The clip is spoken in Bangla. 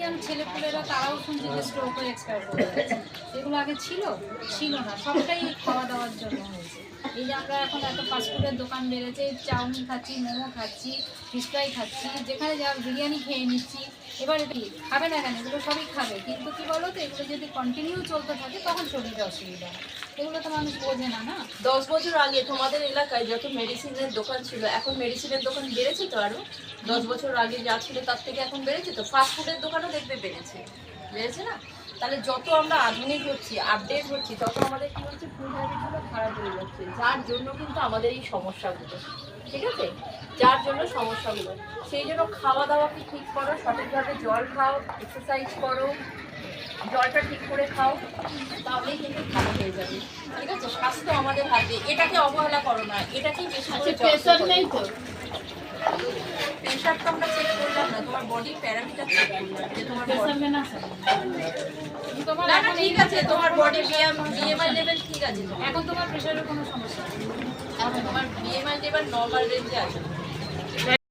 ইয়াং ছেলেপুলেরা তারাও শুনছি যে স্ট্রোক হয়ে এক্সপায়ার করে যাচ্ছে। এগুলো আগে ছিল না, সবটাই খাওয়া দাওয়ার জন্য হয়েছে। এই যে আমরা এখন এত ফাস্টফুডের দোকান বেড়েছে, চাউমিন খাচ্ছি, মোমো খাচ্ছি, ফিশ ফ্রাই খাচ্ছি, যেখানে যা বিরিয়ানি খেয়ে নিচ্ছি। এবার এটি খাবে না কেন, এগুলো সবই খাবে, কিন্তু কি বলো তো, এগুলো যদি কন্টিনিউ চলতে থাকে তখন শরীরে অসুবিধা। এগুলো তো মানুষ বোঝে না। 10 বছর আগে তোমাদের এলাকায় যত মেডিসিনের দোকান ছিল, এখন মেডিসিনের দোকান বেড়েছে তো আরো। 10 বছর আগে যা ছিল তার থেকে এখন বেড়েছে তো। ফাস্টফুডের দোকানও দেখবে বেড়েছে না? তাহলে যত আমরা আধুনিক হচ্ছি, আপডেট হচ্ছি, তত আমাদের কি হচ্ছে, ফুড হ্যাবিটগুলো খারাপ হয়ে যাচ্ছে, যার জন্য কিন্তু আমাদের এই সমস্যাগুলো। ঠিক আছে, যার জন্য সমস্যাগুলো। সেই জন্য খাওয়া দাওয়াকে ঠিক করো, সঠিকভাবে জল খাও, এক্সারসাইজ করো, জলটা ঠিক করে খাও, তাহলেই কিন্তু ভালো হয়ে যাবে। ঠিক আছে, স্বাস্থ্য আমাদের হাতে, এটাকে অবহেলা করো না, এটাকেই বেশি করে। প্রেসার নেই তো? প্রেশার তো আমরা চেক করলাম না, তোমার বডি প্যারামিটার চেক করলাম যে তোমার না না ঠিক আছে, তোমার বডি বিএমআই লেভেল ঠিক আছে, এখন তোমার প্রেশারের কোনো সমস্যা নেই, এখন তোমার বিএমআই লেভেল নরমাল রেঞ্জে আছে।